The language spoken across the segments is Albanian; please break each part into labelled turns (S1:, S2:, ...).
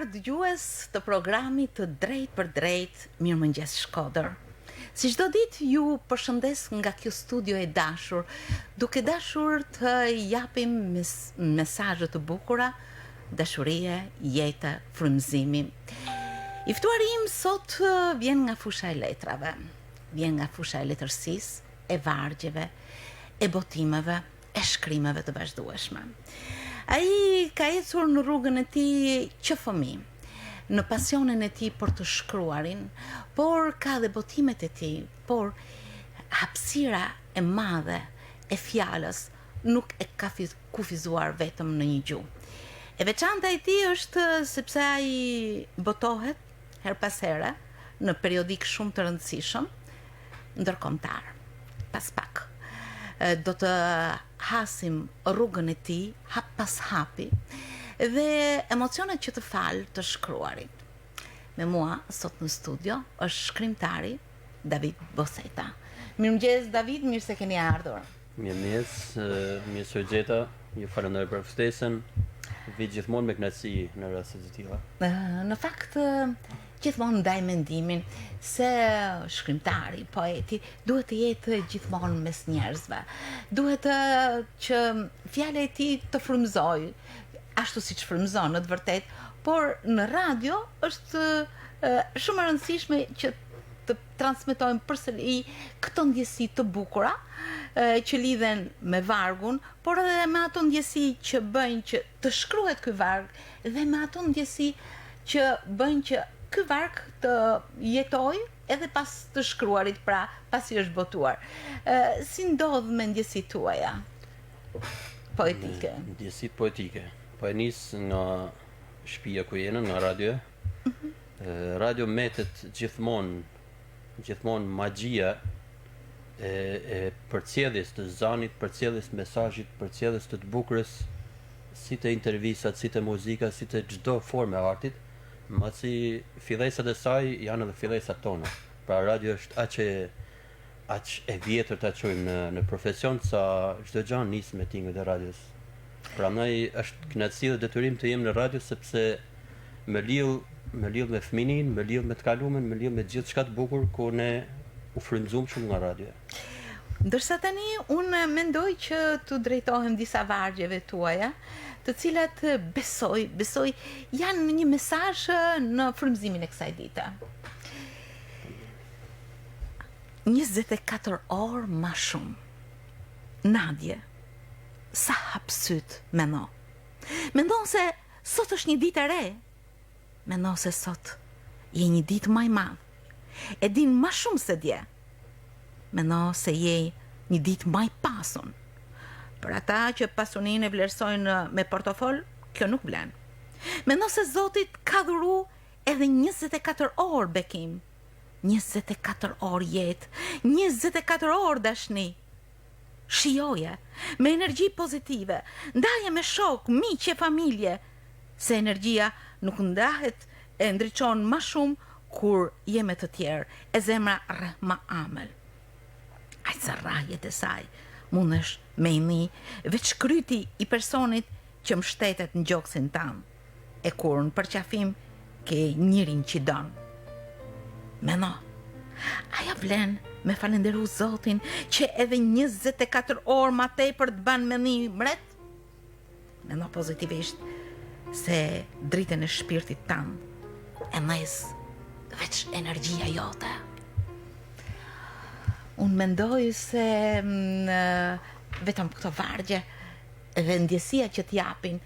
S1: nderuar dëgjues të programit të Drejt për Drejt, Mirëmëngjes Shkodër. Si çdo ditë ju përshëndes nga kjo studio e dashur, duke dashur të japim mesazhe të bukura, dashurie, jetë, frymëzimi. I ftuari im sot vjen nga fusha e letrave, vjen nga fusha e letërsisë, e vargjeve, e botimeve, e shkrimeve të vazhdueshme. Ai ka ecur në rrugën e tij që fëmijë, në pasionin e tij për të shkruarin, por ka dhe botimet e tij, por hapësira e madhe e fjalës nuk e ka kufizuar vetëm në një gjuhë. E veçanta e tij është sepse ai botohet her pas here në periodik shumë të rëndësishëm, ndërkombëtar. Pas pak do të hasim rrugën e tij hap pas hapi dhe emocionet që të fal të shkruarit. Me mua sot në studio është shkrimtari David Boseta. Mirëmëngjes David, mirë se keni ardhur.
S2: Mirëmëngjes, mirë se u gjeta. Ju falenderoj për ftesën. Vi gjithmonë me kënaqësi në raste të tilla.
S1: Në fakt gjithmonë ndaj mendimin se shkrimtari, poeti duhet të jetë gjithmonë mes njerëzve. Duhet që fjala e tij të frymëzojë, ashtu siç frymëzon në të vërtetë, por në radio është shumë e rëndësishme që të transmetojmë përsëri këto ndjesi të bukura që lidhen me vargun, por edhe me ato ndjesi që bëjnë që të shkruhet ky varg dhe me ato ndjesi që bëjnë që ky varg të jetojë edhe pas të shkruarit, pra pasi është botuar. Si ndodh me ndjesitë tuaja poetike?
S2: Ndjesitë poetike. Po e nis nga shtëpia ku jena, nga radio. Radio metet gjithmonë magjia e përcjelljes të zanit, përcjelljes mesazhit, përcjelljes të bukurës, si të intervistat, si të muzika, si të çdo formë e artit, masi fillesat e saj janë edhe fillesat tona. Pra radio është aq e vjetër ta quajmë në profesion sa çdo gjë nis me tingujt e radios. Prandaj është kënaqësi dhe detyrim të jem në radio sepse më lidh me fëminin, më lidh me të kalumen, më lidh me gjithçka të bukur ku ne u frymëzuam shumë nga radio.
S1: Ndërsa tani unë mendoj që të drejtohem disa vargjeve tuaja, të cilat besoj janë një mesazh në frymëzimin e kësaj dite. 24 orë ma shumë. Nadje, sa hap syt mendo. Mendon se sot është një ditë e re. Mendon se sot je një ditë më e madh. E din më shumë se dje. Mendon se je një ditë më e pasur. Për ata që pasuninë e vlerësojnë me portofol, kjo nuk vlen. Mendon se Zoti ka dhuru edhe 24 orë bekim. 24 orë jetë, 24 orë dashni. Shijoje me energji pozitive, ndaje me shok, miq e familje, se energjia nuk ndahet e ndriçon më shumë kur je me të tjerë, e zemra rreh më amël. Ai sa rrajet e saj mundesh me i ni veç kryti i personit që mbështetet në gjoksin tan, e kur në përqafim ke njërin që don. Meno, aja vlen me falenderu Zotin që edhe 24 orë ma tepër të ban me një mret? Meno pozitivisht se dritën e shpirtit tan e mes veç energjia jote. Unë mendoj se vetëm këto vargje dhe ndjesia që t'japin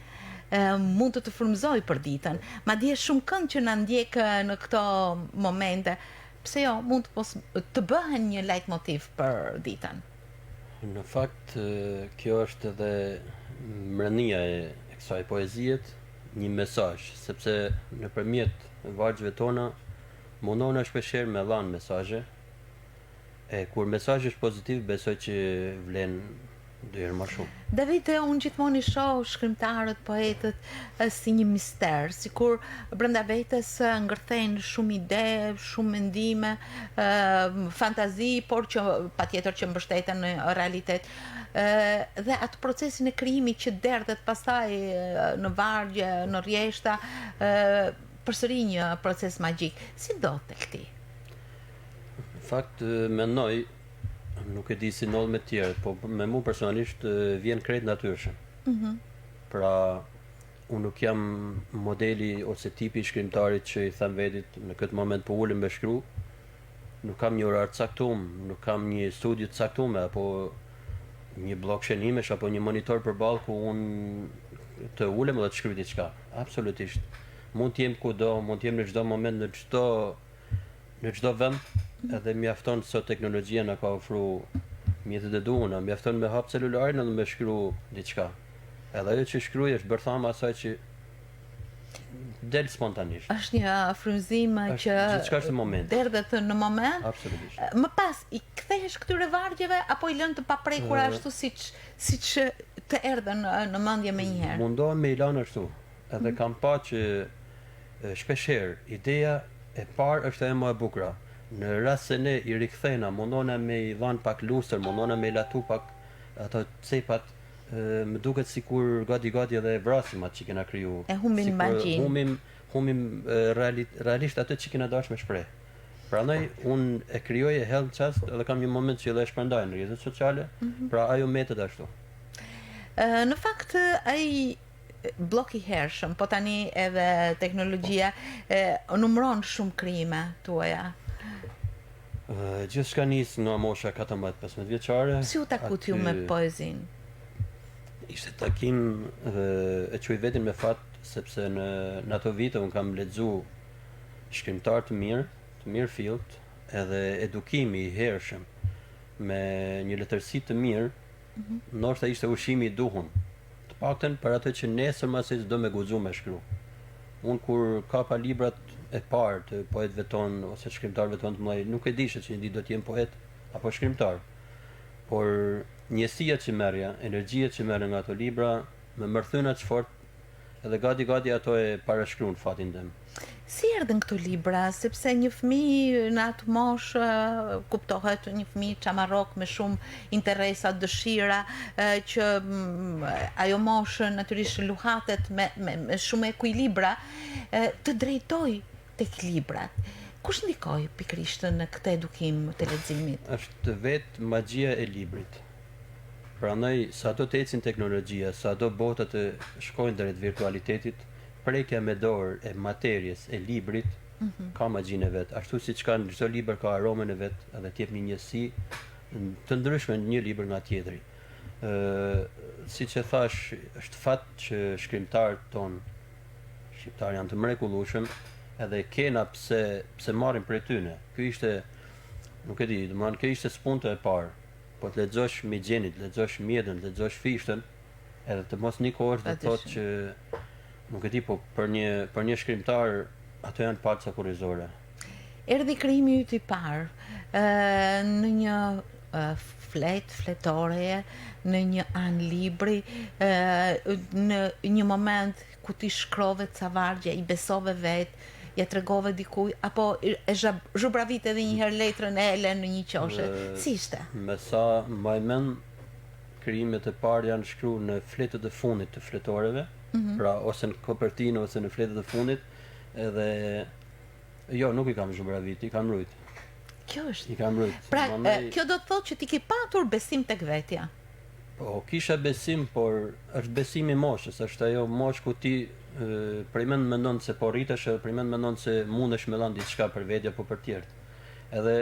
S1: mund të frymëzoj për ditën. Madje shumë këngë që na ndjek në këto momente, pse jo, mund të bëhen një leitmotiv për ditën.
S2: Në fakt, kjo është edhe mrënia e kësaj poezijet, një mesazh, sepse nëpërmjet vargjeve tona mundona shpeshherë me dhanë mesazhe. E kur mesazhi është pozitiv, besoj që vlen Dhe më shumë.
S1: David, unë gjithmonë i shoh shkrimtarët, poetët si një mister, sikur brenda vetes ngërthejnë shumë ide, shumë mendime, fantazi, por që patjetër që mbështeten në realitet. Dhe atë procesin e krijimit që derdhet pastaj në vargje, në rjeshta, përsëri një proces magjik. Si do tek ti?
S2: Në fakt, mendoj, nuk e di si ndodh me tjerët, po me mu personalisht vjen krejt natyrshëm. Pra, unë nuk jam modeli ose tipi i shkrimtarit që i them vetit në këtë moment po ulem me shkru, nuk kam një orar caktum, nuk kam një studio të caktuar, apo një blok shënimesh apo një monitor përballë ku unë të ulem dhe të shkruaj diçka. Absolutisht. Mund të jem kudo, mund të jem në çdo moment, në çdo vend, edhe mjafton sot teknologjia na ka ofruar mjetet e duhura, mjafton me hap celularin edhe me shkru diçka. Edhe ajo që shkruaj është bërthama asaj që del spontanisht.
S1: Është një frymëzim që
S2: Gjithçka është në moment.
S1: derdhet në moment.
S2: Absolutisht.
S1: Më pas i kthehesh këtyre vargjeve apo i lën të paprekura ashtu siç të erdhën në mendje menjëherë?
S2: Mundohem me i lanë ashtu. Edhe kam pa që shpeshherë ideja e parë është ajo më e bukur. Në rast se ne i rikthejna, mundona me i dhanë pak lustër, mundona me i latu pak ato cepat, më duket sikur gati edhe e vrasim atë që kena kriju.
S1: E humbin magjin.
S2: Humim realisht atë që kena dashur me shpreh. Prandaj unë e krijoj, e hell çast, edhe kam një moment që edhe e shpërndaj në rrjetet sociale, pra ajo mbetet ashtu.
S1: Në fakt ai blok i hershëm, po tani edhe teknologjia numëron shumë krijime tuaja.
S2: Gjithçka nis nga mosha 14-15 vjeçare.
S1: Si u takut ju me poezin?
S2: Ishte takim e quaj vetin me fat, sepse në ato vite unë kam lexu shkrimtar të mirë fillt, edhe edukimi i hershëm me një letërsi të mirë, ndoshta ishte ushqimi i duhur. Të paktën për atë që nesër masi do me guxu me shkru. Unë kur kapa librat e parë të poetëve tonë ose shkrimtarëve tonë të mëdhenj, nuk e disha që një ditë do të jem poet apo shkrimtar. Por njësia që merrja, energjia që merrja nga ato libra më mërthyn aq fort, edhe gati ato e parashkruan fatin tim.
S1: Si erdhën këto libra, sepse një fëmijë në atë moshë kuptohet një fëmijë çamarrok me shumë interesa, dëshira, që ajo moshë natyrisht luhatet me shumë ekuilibra, të drejtoj tek librat. Kush ndikoi pikërisht në këtë edukim të leximit?
S2: Është vetë magjia e librit. Prandaj sa do të ecin teknologjia, sa do botat të shkojnë drejt virtualitetit, prekja me dorë e materjes e librit ka magjinë e vet. Ashtu siç ka në çdo libër ka aromën e vet, edhe të jep një njësi të ndryshme një libër nga tjetri. Siç e thash, është fat që shkrimtarët shqiptar janë të mrekullueshëm, edhe kena pse marrin prej tyne. Ky ishte, nuk e di, domethënë kjo ishte spunta e parë. Po të lexosh Migjenit, të lexosh Mjedën, të lexosh Fishtën, edhe të mos nikohesh dhe thotë që nuk e di, po për një shkrimtar ato janë paca kurrizore.
S1: Erdhi krijimi yt i parë në një fletore, në një anë libri, në një moment ku ti shkrove ca vargje, i besove vet, ja tregove dikuj, apo e zhubravit edhe një herë letrën e Elen në një qoshe. Si ishte?
S2: Me sa mbaj mend, krijimet e parë janë shkruar në fletët e fundit të fletoreve, pra ose në kopertinë ose në fletët e fundit, edhe jo, nuk i kam zhubravit, i kam mbrojt.
S1: Kjo është.
S2: I kam mbrojt.
S1: Pra, kjo do të thotë që ti ke patur besim tek vetja.
S2: Po, kisha besim, por është besim i moshës, është ajo moshë ku ti prej mend mendon se po rritesh, prej mend mendon se mundesh me dhënë diçka për vetë apo për tjerët. Edhe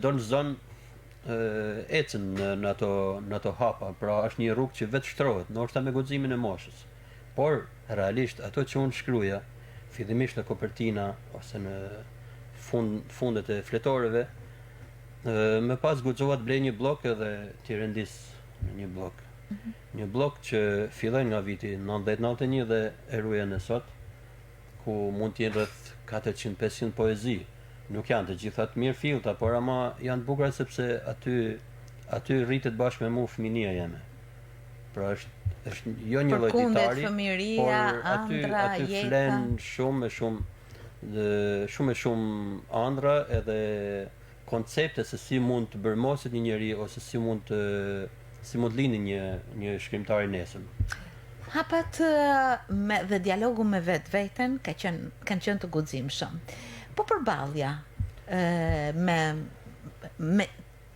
S2: don zon ecën në ato hapa, pra është një rrugë që vetë shtrohet, ndoshta me guximin e moshës. Por realisht ato që unë shkruaja, fillimisht në kopertina ose në fundet e fletoreve, më pas guxova të blej një blok edhe t'i rendis në një blok. Një blok që filloi nga viti 90-91 dhe e ruaj në sot, ku mund të jenë rreth 400-500 poezi. Nuk janë të gjitha të mirë fillta, por ama janë të bukura sepse aty rritet bashkë me mua fëminia jeme. Pra është jo një lloj
S1: Përkundet
S2: ditari,
S1: fëmijëria,
S2: por
S1: ëndra,
S2: aty
S1: jeta.
S2: flen shumë ëndra edhe koncepte se si mund të bërmoset një njeri ose si mund lini një shkrimtar i nesër.
S1: Hapat dhe dialogu me vetveten kanë qenë të guximshëm. Po përballja me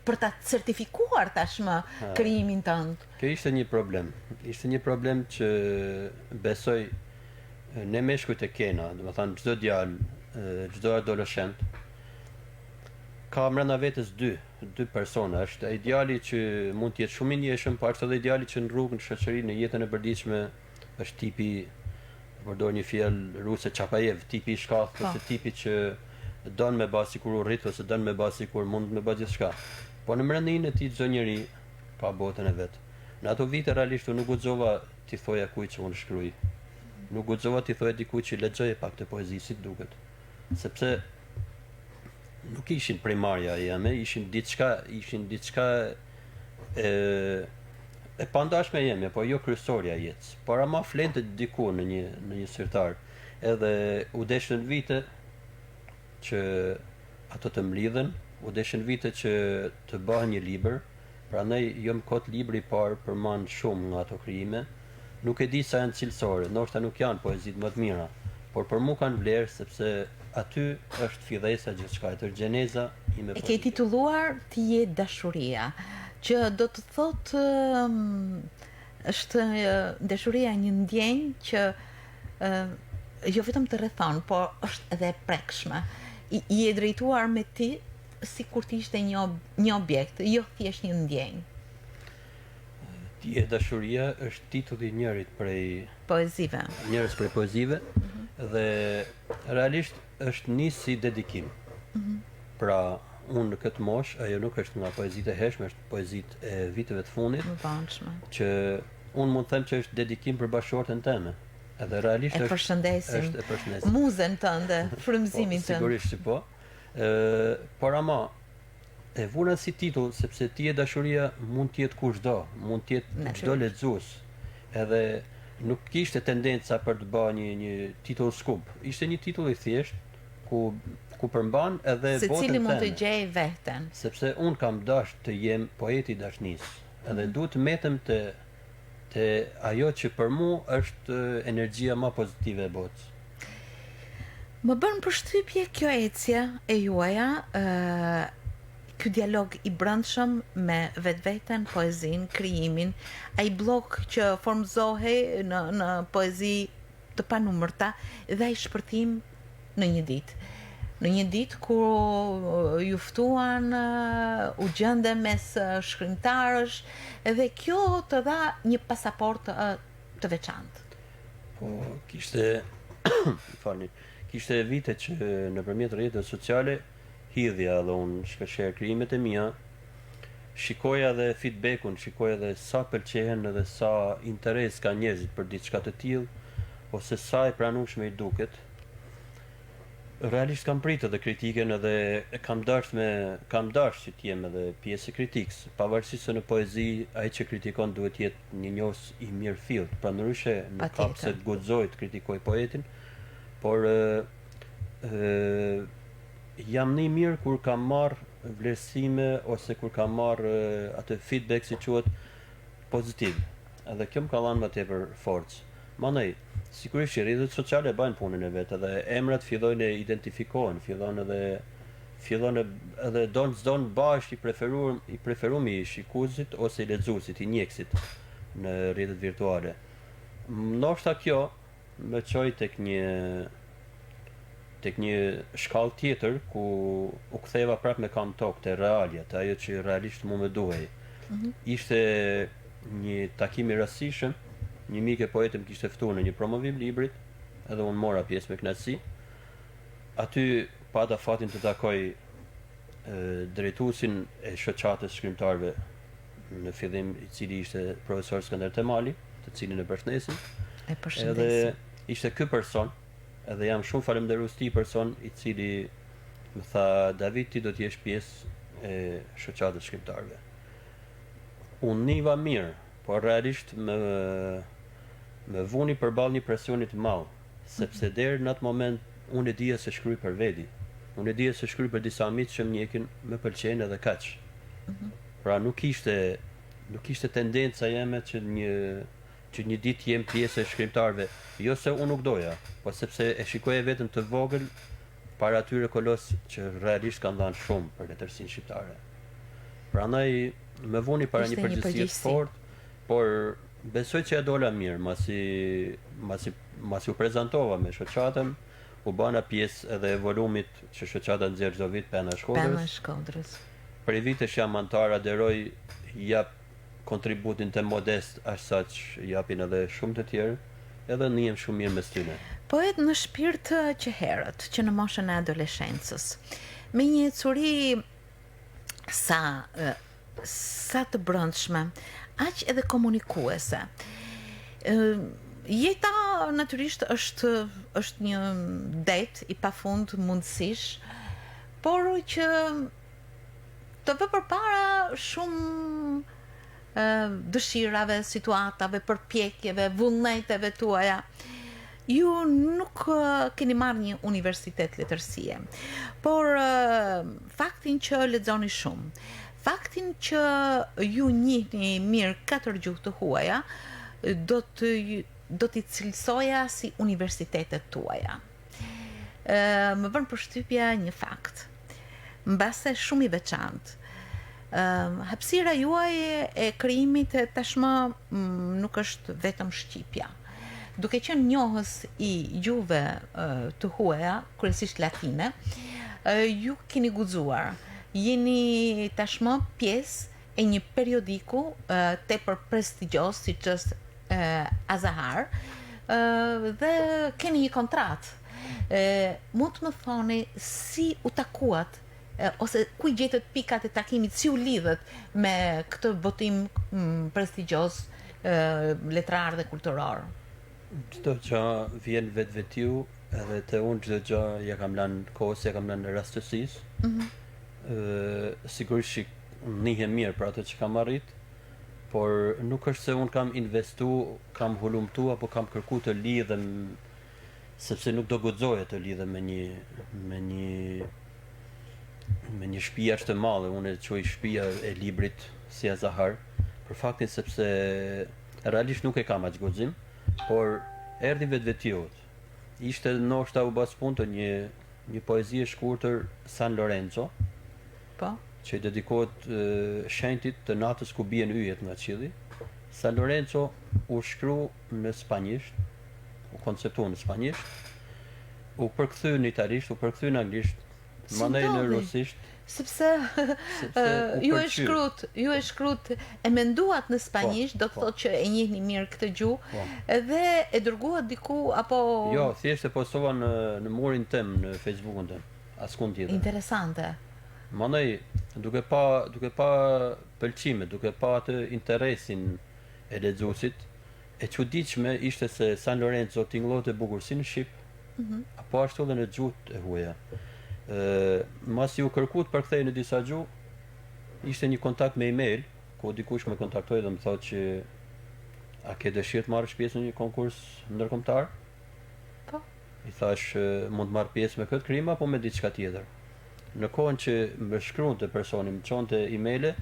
S1: për ta certifikuar tashmë krijimin tënd.
S2: Kjo ishte një problem. Ishte një problem që besoj ne meshkujt e kena, domethënë çdo djalë, çdo adoleshent ka brenda vetes dy persona. Është ideali që mund të jetë shumë i ndjeshëm, po është edhe ideali që në rrugën, në shoqërinë, në jetën e përditshme është tipi, përdor një fjalë ruse, Çapajev, tipi i shkathët, ose tipi që don me bë sikur u rrit ose don me bë sikur mund me bë gjithçka. Po në mbrëmjen e tij çdo njeri ka botën e vet. Në ato vite realisht unë nuk guxova t'i thoja kujt që unë shkruaj. Nuk guxova t'i thoja dikujt që lexoje pak të poezi si duket. Sepse nuk ishin primarja jeme, ishin diçka e pandashme jeme, po jo kryesorja e jetës. Por ama flente diku në një sirtar. Edhe u deshën vite që ato të mlidhen, u deshën vite që të bëhen një libër. Prandaj jam kot libri i parë përmend shumë nga ato krijime. Nuk e di sa janë cilësore, ndoshta nuk janë poezitë më të mira, por për mua kanë vlerë sepse aty është fillesa gjithçka, është gjeneza ime.
S1: E ke titulluar Ti je dashuria, që do të thotë është dashuria një ndjenjë që jo vetëm të rrethon, por është edhe e prekshme. I e drejtuar me ti sikur të ishte një objekt, jo thjesht një ndjenjë.
S2: Ti je dashuria është titulli i njërit prej
S1: Poezive.
S2: Njërës prej poezive, dhe realisht është një si dedikim. Pra, unë në këtë mosh, ajo nuk është nga poezitë e hershme, është poezitë e viteve të fundit,
S1: Më vonshme.
S2: që unë mund të them që është dedikim për bashkëshorten teme. Edhe realisht
S1: E përshëndesim.
S2: është e përshëndesim.
S1: Muzen tënde, frymëzimin tënd.
S2: Sigurisht që po. Por ama e vuna si titull sepse Ti je dashuria mund të jetë kushdo, mund të jetë çdo lexues. Edhe nuk kishte tendenca për të bërë një titull skup. Ishte një titull i thjesht ku përmban edhe botën teme.
S1: Secili mund të gjejë veten.
S2: Sepse un kam dash të jem poeti i dashnisë. Edhe duhet të metem te ajo që për mua është energjia më pozitive e botës.
S1: Më bën përshtypje kjo ecje e juaja, ky dialog i brendshëm me vetveten, poezinë, krijimin, ai blok që formzohej në poezi të panumërta dhe ai shpërthim në një ditë. Në një ditë kur ju ftuan, u gjende mes shkrimtarësh, dhe kjo të dha një pasaportë të veçantë.
S2: Po, kishte vite që nëpërmjet rrjeteve sociale hidhja dhe unë shkësher krijimet e mia, shikoja dhe feedbackun, shikoja dhe sa pëlqehen edhe sa interes ka njerëzit për diçka të tillë, ose sa e pranueshme i duket. Realisht kam pritë edhe kritiken edhe kam dash që t'jem edhe pjesë e kritikës, pavarësisht se në poezi ai që kritikon duhet jetë një njohës i mirëfillt, prandëryshe nuk ka pse të guxoj të kritikoj poetin, por jam në mirë kur kam marr vlerësime ose kur kam marr atë feedback si quhet pozitiv. Edhe kjo më ka dhënë më tepër forcë. Mandaj, sigurisht që rrjetet sociale bajnë punën e vet, edhe emrat fillojnë e identifikohen, fillon edhe don bashkë i preferumi i shikuesit ose i lexuesit, i njekësit në rrjetet virtuale. Ndoshta kjo më çoi tek një shkallë tjetër ku u ktheva prapë me kam tokë te realja, te ajo që realisht mua më duhej. Ishte një takim i rastishëm. Një mik e poetit më kishte ftuar në një promovim librit, edhe unë mora pjesë me kënaqësi. Aty pata fatin të takoj drejtuesin e shoqatës shkrimtarëve në fillim, i cili ishte profesor Skënder Temali, të cilin e përshëndesim.
S1: E përshëndesim.
S2: Edhe ishte ky person, edhe jam shumë falënderues këtij person, i cili më tha, David, ti do të jesh pjesë e shoqatës shkrimtarëve. Unë niva mirë, por realisht me vuni përballë një presioni të madh, sepse deri në atë moment unë e dija se shkruaj për veti. Unë e dija se shkruaj për disa miq që më njekin, më pëlqejnë edhe kaq. Pra nuk ishte tendenca jeme që një ditë jem pjesë e shkrimtarëve, jo se unë nuk doja, po sepse e shikoja veten të vogël para atyre kolos që realisht kanë dhënë shumë për letërsinë shqiptare. Prandaj më vuni para një përgjegjësie të fortë, por besoj që ja dola mirë, masi u prezantova me shoqatën, u bana pjesë edhe e volumit që shoqata nxjerr çdo vit Pena e
S1: Shkodrës.
S2: Për vitesh jam antar, aderoj, jap kontributin të modest aq saq japin edhe shumë të tjerë, edhe ndihem shumë mirë mes tyre.
S1: Poet në shpirt që herët, që në moshën e adoleshencës, me një ecuri sa të brëndshme, aq edhe komunikuese. Jeta natyrisht është një det i pafund mundësish, por që të vë përpara shumë dëshirave, situatave, përpjekjeve, vullneteve tuaja. Ju nuk keni marrë një universitet letërsie, por faktin që lexoni shumë, faktin që ju njihni mirë 4 gjuhë të huaja, do t'i cilësoja si universitetet tuaja. Më bën përshtypje një fakt, mbase shumë i veçantë. Hapësira juaj e krijimit tashmë nuk është vetëm shqipja. Duke qenë njohës i gjuhëve të huaja, kryesisht latine, ju keni guxuar. Jeni tashmë pjesë e një periodiku tepër prestigjos siç është Azahar, dhe keni një kontratë. Mund të më thoni si u takuat ose ku i gjetët pikat e takimit, si u lidhet me këtë botim prestigjos letrar dhe kulturor?
S2: Çdo gjë vjen vetvetiu, edhe te unë çdo gjë ja kam lënë kohës, ja kam lënë rastësisë. Sigurisht ndihem mirë për atë që kam arrit, por nuk është se unë kam investu, kam hulumtu apo kam kërku të lidhem, sepse nuk do guxoja të lidhem me një shtëpi ashtë të madhe. Unë e quaj shtëpia e librit si Azahar, për faktin sepse realisht nuk e kam aq guxim, por erdhi vetvetiut. Ishte ndoshta u bë spunto një poezi e shkurtër San Lorenzo,
S1: po,
S2: që i dedikohet shenjtit të natës ku bien yjet nga qielli. San Lorenzo u shkru në spanjisht, u konceptu në spanjisht, u përkthy në italisht, u përkthy në anglisht, mandej në rusisht.
S1: Sepse ju e shkrut e menduat në spanjisht, do të thotë që e njihni mirë këtë gjuhë, dhe e dërguat diku apo
S2: Jo, thjesht e postova në murin tim në Facebookun tim, askund tjetër.
S1: Interesante.
S2: Mandej duke pa pëlqime, duke pa atë interesin e lexuesit, e çuditshme ishte se San Lorenzo tingëllohet e bukur si në shqip, apo ashtu edhe në gjuhët e huaja. Masi u kërkuat për kthej në disa gjuhë, ishte një kontakt me email, ku dikush më kontaktoi dhe më thotë që a ke dëshirë të marrësh pjesë në një konkurs ndërkombëtar?
S1: Po.
S2: I thash mund të marr pjesë me këtë krim apo me diçka tjetër. Në kohën që më shkruante personi, më çonte emaile,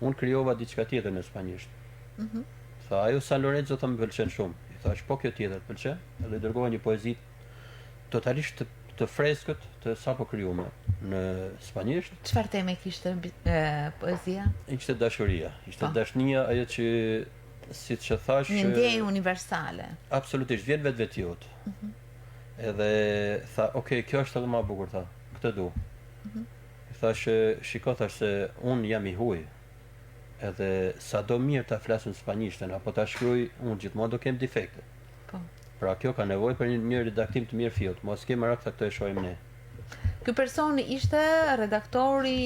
S2: unë krijova diçka tjetër në spanjisht. Tha ajo San Lorenzo më pëlqen shumë. I thash po kjo tjetër pëlqen, edhe dërgova një poezi totalisht të freskët të sapo krijuar në spanjisht.
S1: Çfarë teme kishte poezia?
S2: Ishte dashuria, ishte dashnia, ajo që siç e thash,
S1: një ndjenjë universale.
S2: Absolutisht, vjen vetvetiut. Edhe tha, okay, kjo është edhe më e bukur, tha. Këtë du. Thash, shiko, thash se un jam i huaj. Edhe sa do mirë ta flas në spanjishtën apo ta shkruaj, un gjithmonë do kem defekte. Pra kjo ka nevojë për një redaktim të mirë fillot, mos kemë rak këtë e shohim ne.
S1: Ky person ishte redaktori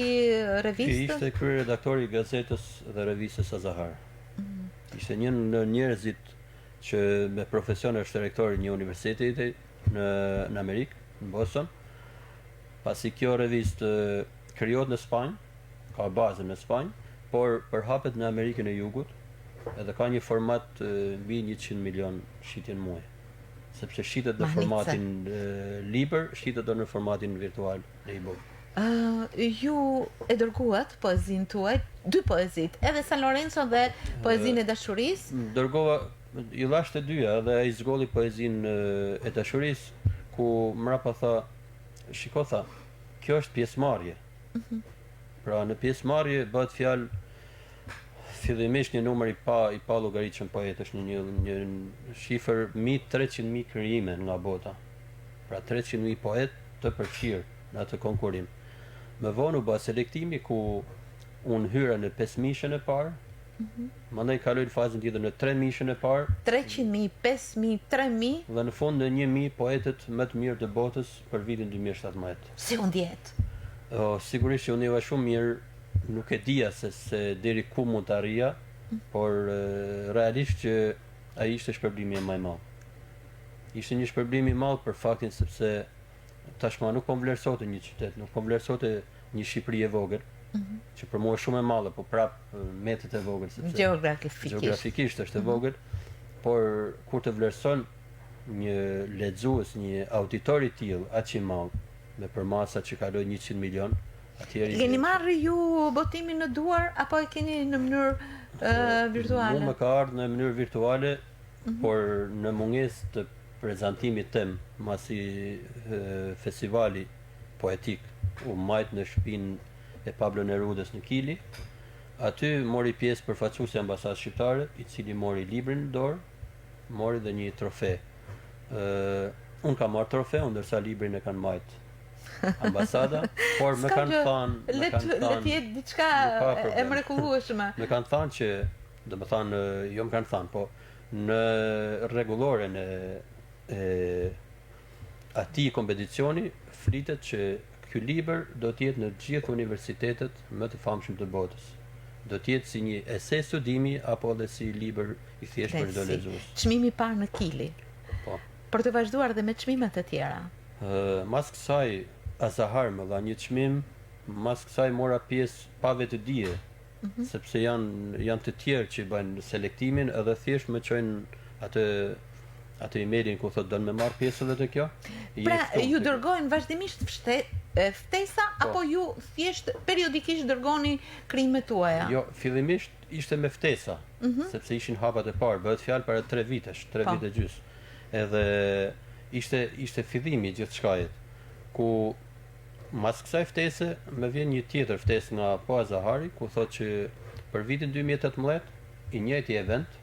S1: revistës?
S2: Ishte kryeredaktori i gazetës dhe revistës Azahar. Ishte një në njerëzit që me profesion është rektor i një universiteti në Amerikë, në Boston. Pasi kjo revistë krijohet në Spanjë, ka bazën në Spanjë, por përhapet në Amerikën e Jugut, edhe ka një format mbi 100 milion shitje në muaj. Sepse shitet në
S1: Mahnitse.
S2: formatin libër, shitet edhe në formatin virtual në e-book.
S1: Ju e dërguat poezinë tuaj, dy poezit, edhe San Lorenzo dhe poezinë e dashurisë.
S2: Dërgova i dhash të dyja dhe ai zgolli poezinë e dashurisë ku mrapa tha, shiko tha, kjo është pjesëmarrje. Pra në pjesëmarrje bëhet fjalë fillimisht një numër i pa llogaritshëm poetësh në një shifër 300.000 krijime nga bota. Pra 300.000 poet të përfshirë në atë konkurim. Më vonë u bë selektimi ku unë hyra në 5.000-shën e parë, mandej kaloj në fazën tjetër në 3.000-shën e parë,
S1: 300.000, 5.000, 3.000,
S2: dhe në fund në 1.000 poetët më të mirë të botës për vitin 2017.
S1: si u ndjet?
S2: Sigurisht që unë jeva shumë mirë, nuk e dija se deri ku mund të arrija, por realisht që ai ishte shpërblimi më i madh. Ishte një shpërblim i madh për faktin sepse tashma nuk po vlerësote një qytet, nuk po vlerësote një Shqipëri e vogël, që për mua është shumë e madhe, po prap metet e vogël sepse gjeografikisht është e vogël, por kur të vlerëson një lexues, një auditor i tillë aq i madh me përmasa që kaloi 100 milion, atëherë
S1: Keni marrë ju botimin në duar apo e keni në mënyrë virtuale?
S2: Mua më ka ardhur në mënyrë virtuale, por në mungesë të prezantimit tem, masi festivali poetik u majt në shtëpinë e Pablo Nerudës në Kili. Aty mori pjesë përfaqësuesi i ambasadës shqiptare, i cili mori librin në dorë, mori dhe një trofe. Unë kam marrë trofe, ndërsa librin e kanë majt ambasada, por më kanë thënë,
S1: le të jetë diçka e mrekullueshme.
S2: Më kanë thënë që, domethënë, jo më kanë thënë, po në rregulloren e atij kompeticioni flitet që ky libër do të jetë në të gjithë universitetet më të famshëm të botës. Do të jetë si një ese studimi apo edhe si libër i thjeshtë për çdo lexues.
S1: Çmimi i parë në Kili.
S2: Po.
S1: Për të vazhduar dhe me çmimet e tjera.
S2: Mas kësaj Azahar më dha një çmim, mas kësaj mora pjesë pa vetë dije, sepse janë të tjerë që bëjnë selektimin edhe thjesht më çojnë atë emailin ku thotë don me marr pjesë edhe të kjo.
S1: Pra, ju dërgojnë vazhdimisht ftesa apo ju thjesht periodikisht dërgoni krijimet tuaja?
S2: Jo, fillimisht ishte me ftesa, sepse ishin hapat e parë, bëhet fjalë para 3 vitesh, 3 vite gjys. Edhe ishte fillimi i gjithçkajet, ku mas kësaj ftese më vjen një tjetër ftesë nga Po Azahari, ku thotë që për vitin 2018 i njëjti event,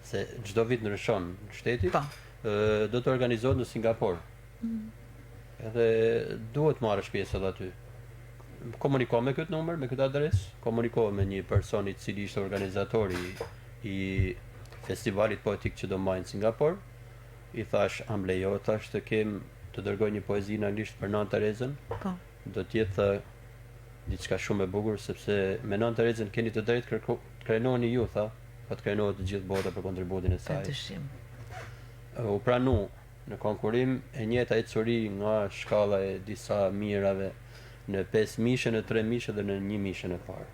S2: se çdo vit ndryshon shteti, do të organizohet në Singapur. Edhe duhet marrësh pjesë edhe aty. Komuniko me këtë numër, me këtë adresë, komuniko me një person i cili ishte organizatori i festivalit poetik që do mbajnë në Singapur. I thash, lejo, thash të dërgoj një poezi në anglisht për Nën Terezën. Do të jetë diçka shumë e bukur, sepse me Nën Terezën keni të drejtë krenoni ju, tha, po të krenohet të gjithë bota për kontributin e saj. U pranu në konkurim e njëjta ecuri nga shkalla e disa mirave në 5.000, në 3.000 dhe në 1.000 e parë.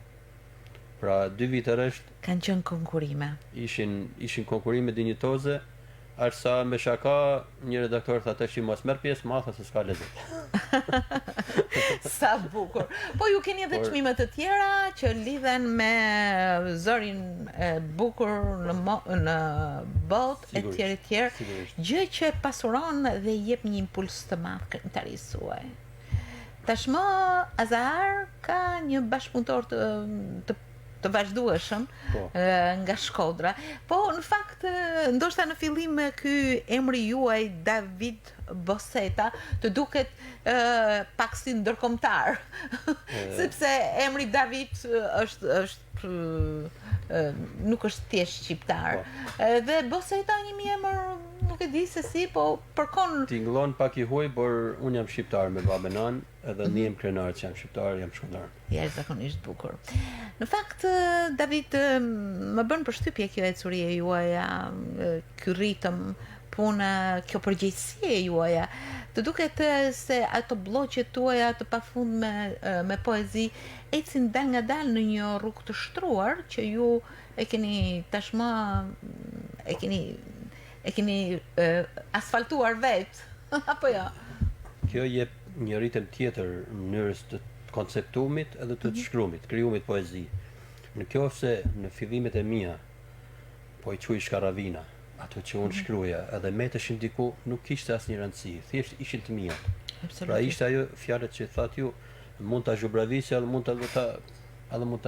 S2: Pra 2 vite rresht
S1: kanë qenë konkurime.
S2: Ishin konkurime dinjitoze. Arsa me shaka një redaktor tha tash mos merr pjesë, ma tha se s'ka lezet.
S1: Sa bukur. Po ju keni edhe çmime të tjera që lidhen me zërin e bukur në botë etj etj. Gjë që pasuron dhe jep një impuls të madh krimtarisë suaj. Tashmë Azahar ka një bashkëpunëtor të vazhdueshëm nga Shkodra. Po në fakt ndoshta në fillim ky emri juaj David Boseta të duket pak si ndërkombëtar. Sepse emri David është nuk është thjesht shqiptar. Dhe Boseta një emër nuk e di se si, po përkon
S2: tingëllon pak i huaj, por unë jam shqiptar me babën anë, edhe ndihem krenar që jam shqiptar, jam shkodran.
S1: Jashtëzakonisht bukur. Në fakt, David, më bën përshtypje kjo ecuria juaja, ky ritëm, puna, kjo përgjegjësia juaja. Të duket se ato bloqet tuaja të pafund me poezi ecin dal nga dal në një rrugë të shtruar që ju e keni tashmë e keni asfaltuar vetë apo jo?
S2: Kjo jep një ritem tjetër në mënyrës të konceptumit edhe të shkrumit, krijumit poezi. Në kjo se në fillimet e mia po i quaj shkaravina, ato që unë shkruaja, edhe meteshin diku nuk kishte asnjë rëndësi, thjesht ishin të mia. Pra ishte ajo fjalët që thatë ju, mund ta zhubravisi edhe mund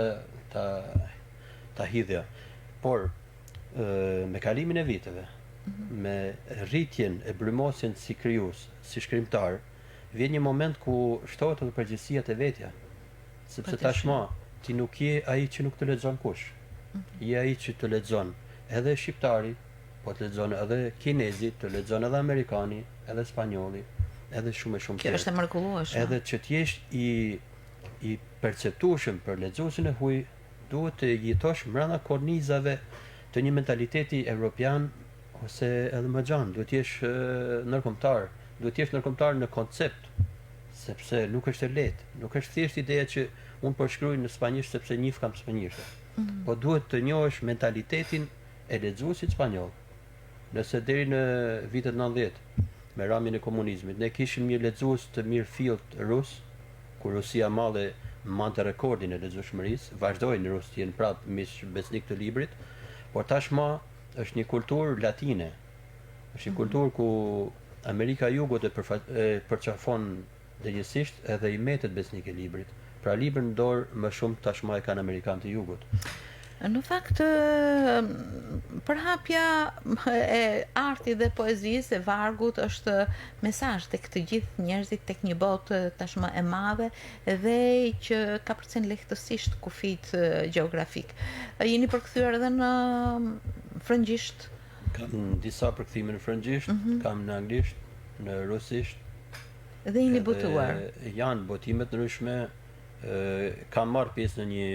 S2: ta hidhja. Por me kalimin e viteve, me rritjen e brymosjen si krijues, si shkrimtar, vjen një moment ku shtohet edhe përgjegjësia te vetja. Sepse tashmë ti nuk je ai që nuk të lexon kush. Je ai që të lexon edhe shqiptari, po të lexon edhe kinezi, të lexon edhe amerikani, edhe spanjolli, edhe shumë
S1: Kjo
S2: tjerë.
S1: është e mrekullueshme.
S2: Edhe që të jesh i perceptueshëm për lexuesin e huaj, duhet të jetosh brenda kornizave të një mentaliteti evropian ose edhe më gjanë, duhet të jesh ndërkombëtar, duhet të jesh ndërkombëtar në koncept, sepse nuk është e lehtë, nuk është thjesht ideja që unë po shkruaj në spanjisht sepse njeh kam spanjisht. Po duhet të njohësh mentalitetin e lexuesit spanjoll. Nëse deri në vitet 90, me ramin e komunizmit, ne kishim një lexues të mirë fillt rus, kur Rusia male mante rekordin e lexueshmërisë, vazhdojnë rusët të jenë prapë miq besnik të librit, por tashmë është një kulturë latine. Është një kulturë ku Amerika e Jugut e përqafon dëgjësisht edhe i metet besnik e librit. Pra librin në dorë më shumë tashmë e kanë Amerikanë të Jugut.
S1: Në fakt, përhapja e artit dhe poezisë, e vargut, është mesazh tek të gjithë njerëzit, tek një botë tashmë e madhe dhe që ka përcen lehtësisht kufit gjeografik. Jeni përkthyer edhe në frëngjisht?
S2: Kam disa përkthime në frëngjisht, kam në anglisht, në rusisht.
S1: Dhe jeni botuar?
S2: Janë botime të ndryshme. Kam marrë pjesë në një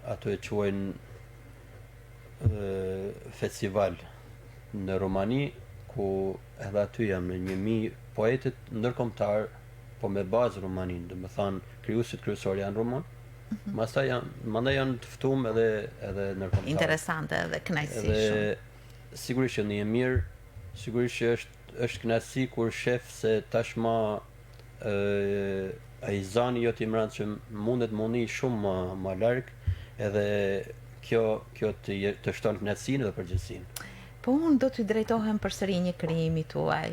S2: ato e quajnë festival në Romani, ku edhe aty jam në 1000 poetët ndërkombëtar, po me bazë romanin, do të thënë krijuesit kryesor janë roman. Mandaj janë të ftuar edhe ndërkombëtar. Interesante
S1: edhe kënaqësi shumë.
S2: Sigurisht që një mirë, sigurisht që është kënaqësi kur shef se tashmë ai zani jot i mbrant që mundet mundi shumë më larg, edhe kjo të shton kënaqësinë dhe përgjegjësinë.
S1: Po unë do t'y drejtohem përsëri një krijimi tuaj,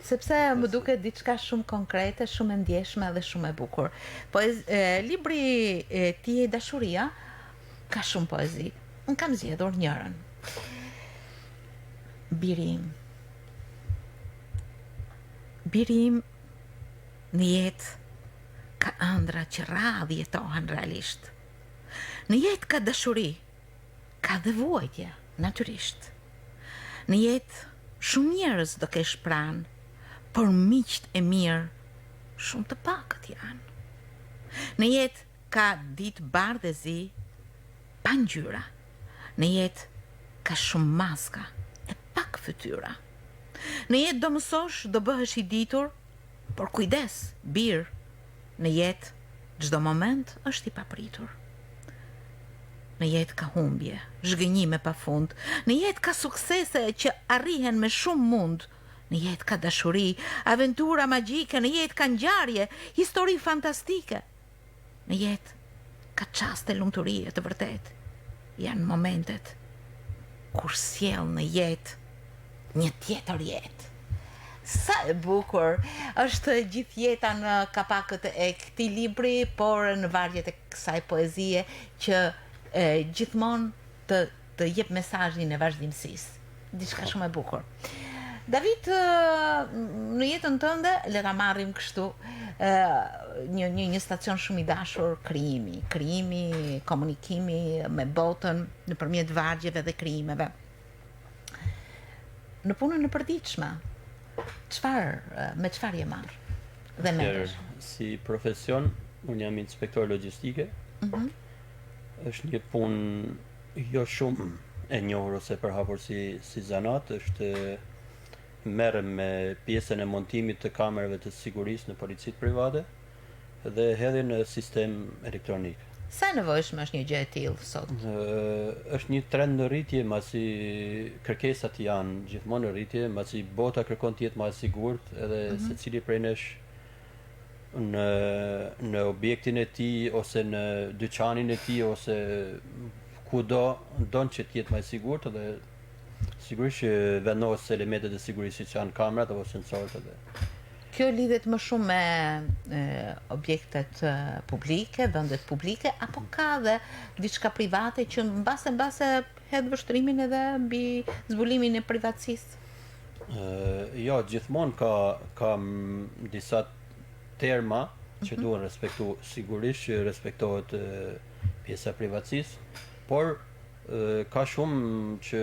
S1: sepse më duket diçka shumë konkrete, shumë e ndjeshme dhe shumë e bukur. Po libri ti e dashuria ka shumë poezi. Unë kam zgjedhur njërin. Birim në jetë ka ëndra që radhë jetohen realisht. Në jetë ka dashuri, ka dhe vuajtje, natyrisht. Në jetë shumë njerëz do kesh pranë, por miqt e mirë shumë të pakët janë. Në jetë ka ditë bardhë e zi, pa ngjyra. Në jetë ka shumë maska e pak fytyra. Në jetë do mësosh, do bëhesh i ditur, por kujdes, birë. Në jetë, çdo moment është i papritur. Në jetë ka humbje, zhgënjime pafund. Në jetë ka suksese që arrihen me shumë mund. Në jetë ka dashuri, aventura magjike. Në jetë ka ngjarje, histori fantastike. Në jetë ka çaste lumturie të vërtet. Janë momentet kur sjell në jetë një tjetër jetë. Sa e bukur është gjithë jeta në kapakët e këtij libri, por në vargjet e kësaj poezie që gjithmonë të jep mesazhin e vazhdimësisë. Diçka shumë e bukur. David, në jetën tënde le ta marrim kështu një stacion shumë i dashur, krijimi, komunikimi me botën nëpërmjet vargjeve dhe krijimeve. Në punën e përditshme, me çfarë je marr? Dhe merresh?
S2: Si profesion, unë jam inspektor logjistike. Është një punë jo shumë e njohur ose përhapur si zanat, është merrem me pjesën e montimit të kamerave të sigurisë në policitë private dhe hedhin në sistem elektronik.
S1: Sa e nevojshme është një gjë e tillë sot?
S2: Është një trend në rritje, masi kërkesat janë gjithmonë në rritje, masi bota kërkon të jetë më e sigurt, edhe secili prej nesh në objektin e tij ose në dyqanin e tij ose kudo don që të jetë më e sigurt, dhe sigurisht që vendos elementet e sigurisë që janë kamerat apo sensorët edhe.
S1: Kjo lidhet më shumë me objektet publike, vendet publike, apo ka dhe diçka private që mbase hedh vështrimin edhe mbi zbulimin e privatësisë?
S2: Jo, gjithmonë ka disa terma që duhen respektu. Sigurisht që respektohet pjesa e privatësisë, por ka shumë që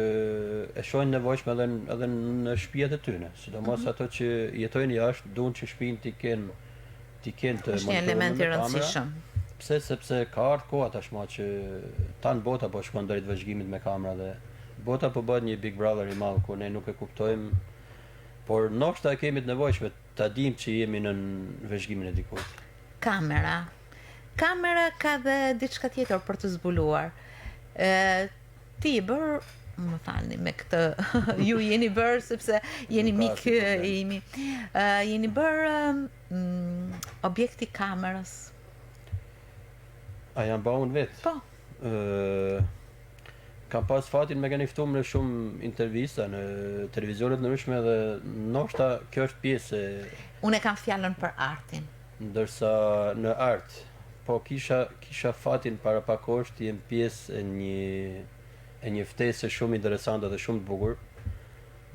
S2: e shohin nevojshme edhe në shtëpiat e tyre, sidomos ato që jetojnë jashtë, duan që shtëpinë t'i kenë të
S1: është një element i rëndësishëm.
S2: Pse? Sepse ka ardhur koha tashmë që tanë bota po shkon drejt vëzhgimit me kamera dhe bota po bëhet një Big Brother i madh ku ne nuk e kuptojmë, por ndoshta e kemi të nevojshme ta dimë që jemi në vëzhgimin e dikujt.
S1: Kamera ka dhe diçka tjetër për të zbuluar. Ti i bërë, më falni me këtë, ju jeni bërë sepse jeni mik imi, jeni bërë objekti kamerës.
S2: A jam bërë unë vetë?
S1: Po.
S2: Kam pas fatin me keni ftuar në shumë intervista në televizionet ndryshme dhe ndoshta kjo është pjesë.
S1: Unë kam fjalën për artin.
S2: Ndërsa në art, po kisha fatin para pak kohësh të jem pjesë e një ftesë shumë interesante dhe shumë të bukur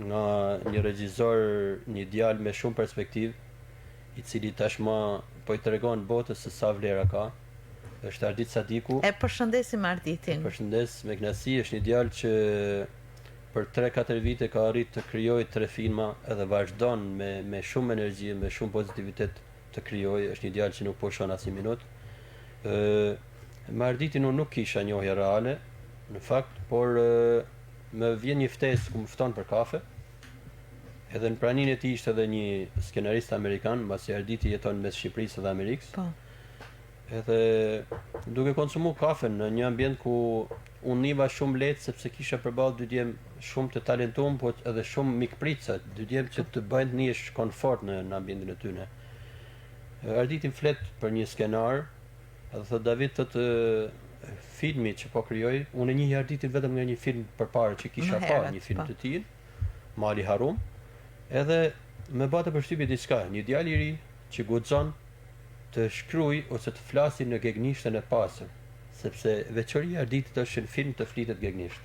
S2: nga një regjisor, një djalë me shumë perspektivë, i cili tashmë po i tregon botës se sa vlera ka. Është Ardit Sadiku.
S1: E përshëndesim Arditin.
S2: Përshëndes me kënaqësi, është një djalë që për 3-4 vite ka arritur të krijojë 3 filma edhe vazhdon me shumë energji, me shumë pozitivitet të krijojë. Është një djalë që nuk po shon asnjë minutë. Me Arditin unë nuk kisha njohje reale, në fakt, por më vjen një ftesë ku më fton për kafe. Edhe në praninë e tij ishte edhe një skenarist amerikan, mbasi Arditi jeton mes Shqipërisë dhe Amerikës.
S1: Po.
S2: Edhe duke konsumuar kafen në një ambient ku unë niva shumë lehtë sepse kisha përballë dy djemë shumë të talentuar, po edhe shumë mikprica, dy djemë që të bëjnë të nihesh komfort në ambientin e tyre. Arditin flet për një skenar, edhe thot David të filmi që po krijoj, unë e njeh Arditin vetëm nga një film përpara që kisha parë një film të tillë, Mali Harum, edhe më bate përshtypje diçka, një djalë i ri që guxon të shkruaj ose të flasi në gegnishtën e pasur, sepse veçoria e Arditit është në film të flitet gegnisht.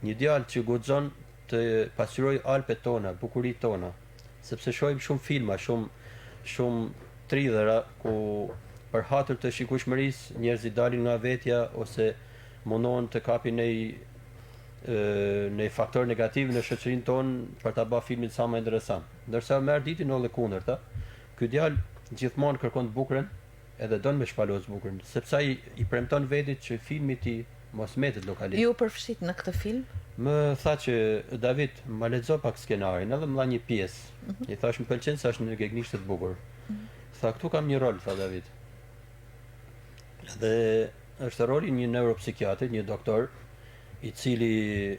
S2: Një djalë që guxon të pasqyroj alpet tona, bukuritë tona, sepse shohim shumë filma, shumë thrillera ku për hatër të shikueshmërisë njerëzit dalin nga vetja ose mundohen të kapin në faktor negativ në shoqërinë tonë për ta bërë filmin sa më interesant. Ndërsa me Arditin edhe kundërta, ky djalë gjithmonë kërkon të bukurën edhe don me shpaloz bukurën, sepse ai i premton vetit që filmi i mos mbetet lokalisht.
S1: Ju përfshit në këtë film?
S2: Më tha që David, ma lexo pak skenarin, edhe më dha një pjesë. I thash më pëlqen se është në gegnishtë të bukur. Tha këtu kam një rol, tha David. Dhe është roli një neuropsikiatër, një doktor, i cili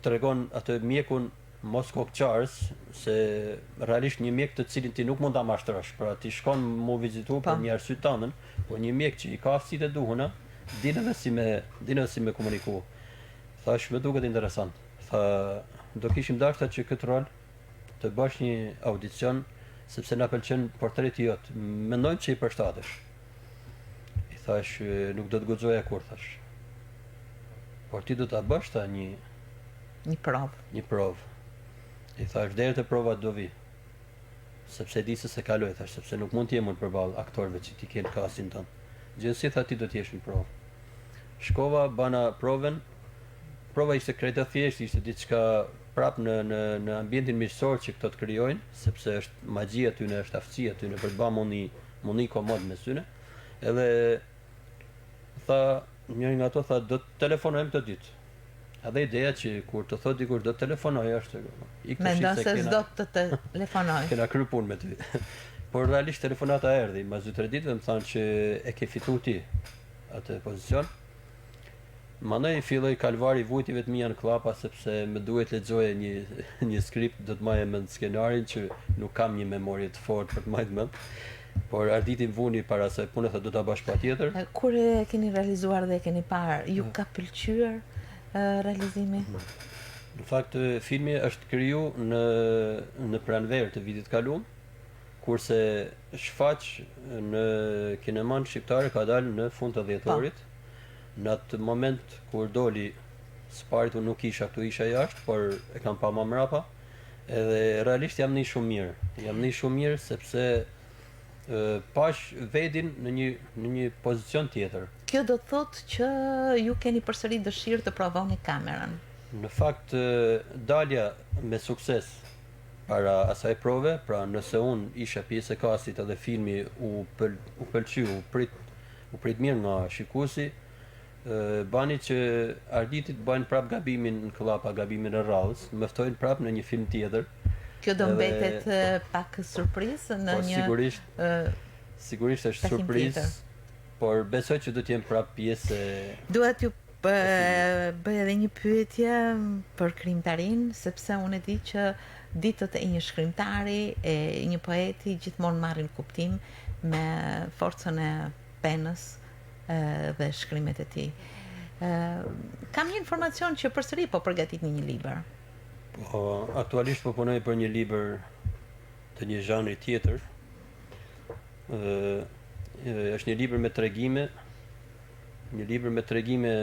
S2: tregon atë mjekun Moskov Charles, se realisht një mjek të cilin ti nuk mund ta mashtrosh, pra ti shkon mu vizitu për një arsye të tënën, po një mjek që i ka aftësitë e duhura, din edhe si me komuniku. Thash, më duket interesant. Tha, do kishim dashur që këtë rol të bësh një audicion, sepse na pëlqen portreti jot. Mendojmë që i përshtatesh. I thash, nuk do të guxoja kur, thash. Por ti do ta bësh ta një
S1: provë.
S2: Një provë. I thash, deri te prova do vi. Sepse di se kaloj, thash, sepse nuk mund të jem unë përballë aktorëve që ti kanë castin ton. Gjithsesi tha ti do të jesh në provë. Shkova, bana provën. Prova ishte krejtë thjesht, ishte diçka prap në ambientin miqësor që këto të krijojnë, sepse është magjia tyne, është aftësia tyne për të bërë mundi komod me tyne. Edhe tha, njëri nga ato tha, do të telefonojmë këtë ditë. Edhe ideja që kur të thot dikur do të telefonoj është
S1: Mendon se s'do të telefonoj.
S2: Kena kryer punë me ty. Por realisht telefonata erdhi, mas 2-3 ditëve më thanë që e ke fitu ti atë pozicion. Mandej filloi kalvari vujtive të mia në klapa sepse më duhet lexoje një skript, do të marrë mend skenarin që nuk kam një memorie të fortë për të marrë mend. Por arditi vuni para se punë thë do ta bash patjetër.
S1: Kur e keni realizuar dhe e keni parë, ju ka pëlqyer realizimi?
S2: Në fakt filmi është kriju në pranverë të vitit kaluar, kurse shfaq në kineman shqiptare ka dalë në fund të dhjetorit. Në atë moment kur doli sparitu nuk isha këtu, isha jashtë, por e kam pa më mrapa. Edhe realisht jam një shumë mirë. Jam një shumë mirë sepse pash vedin në një pozicion tjetër.
S1: Kjo do të thotë që ju keni përsëri dëshirë të provoni kamerën.
S2: Në fakt dalja me sukses para asaj prove, pra nëse unë isha pjesë e kastit edhe filmi u pëlqy, u prit mirë nga shikuesi, bani që arditit bajnë prap gabimin në klapa, gabimin e rradhës, më ftojnë prap në një film tjetër.
S1: Kjo do mbetet pak surprizë në një
S2: sigurisht është surprizë, por besoj që do të jem prap pjesë.
S1: Dua t'ju bëj edhe një pyetje për krimtarin, sepse unë e di që ditët e një shkrimtari e një poeti gjithmonë marrin kuptim me forcën e penës dhe shkrimet e tij. Kam një informacion që përsëri po përgatitni një libër.
S2: Po, aktualisht po punoj për një libër të një zhanri tjetër. Është një libër me tregime,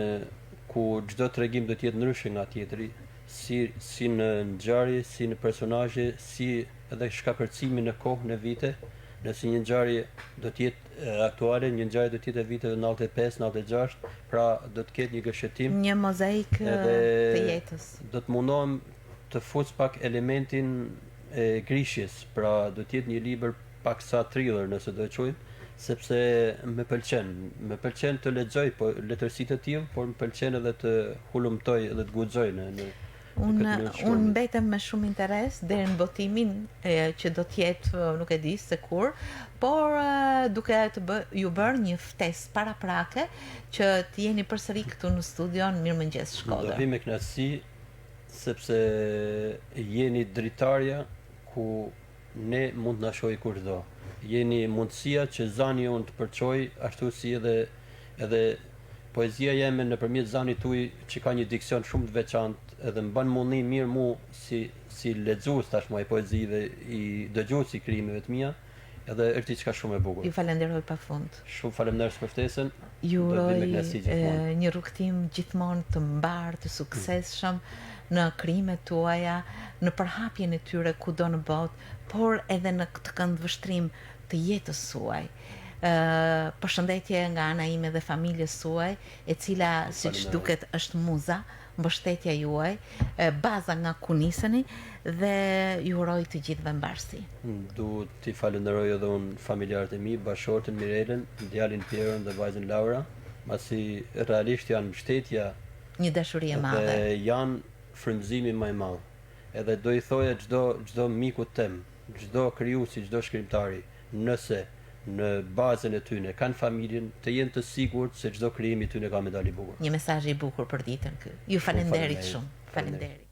S2: ku çdo tregim do të jetë ndryshe nga tjetri, si në ngjarje, si në personazhe, si edhe shkapërcimi në kohë, në vite. Nëse një ngjarje do të jetë aktuale, një ngjarje do të jetë e viteve 95, 96, pra do të ketë një gëshëtim,
S1: një mozaik të jetës.
S2: Do të mundohem të futs pak elementin e grishjes, pra do të jetë një libër paksa thriller nëse do e quajmë, sepse më pëlqen të lexoj po letërsitë të tillë, por më pëlqen edhe të hulumtoj edhe të guxoj në
S1: Unë mbetem me shumë interes deri në botimin që do të jetë, nuk e di se kur, por duke ju bërë një ftesë paraprake që të jeni përsëri këtu në studion Mirëmëngjes Shkodër.
S2: Do vi me kënaqësi sepse jeni dritarja ku ne mund na shohë kurdo. Jeni mundësia që zani unë të përçoj, ashtu si edhe poezia jeme nëpërmjet zanit tuaj që ka një diksion shumë të veçantë, edhe më bën mundi mirë mu si lexues tashmë ai poezi dhe i dëgjues i krijimeve të mia, edhe është diçka shumë e bukur.
S1: Ju falenderoj pafund.
S2: Shumë faleminderit për ftesën.
S1: Ju uroj një rrugtim gjithmonë të mbar, të suksesshëm në krijimet tuaja, në përhapjen e tyre kudo në botë, por edhe në këtë këndvështrim të jetës suaj. Përshëndetje nga ana ime dhe familjes suaj, e cila siç duket është muza, mbështetja juaj, baza nga kuniseni, dhe ju uroj të gjithëve mbarësi.
S2: Du t'i falenderoj edhe unë familjarët e mi, bashortën Mirelen, djalin Pierën dhe vajzën Laura, masi realisht janë mbështetja,
S1: një dashuri e madhe.
S2: Dhe janë frymëzimi më i madh. Edhe do i thoja çdo miku tem, çdo krijuesi, çdo shkrimtari, nëse në bazën e tyre kanë familjen, të jenë të sigurt se çdo krijim i tyre ka me dalë i bukur.
S1: Një mesazh i bukur për ditën kë. Ju falenderit shumë. Falenderit.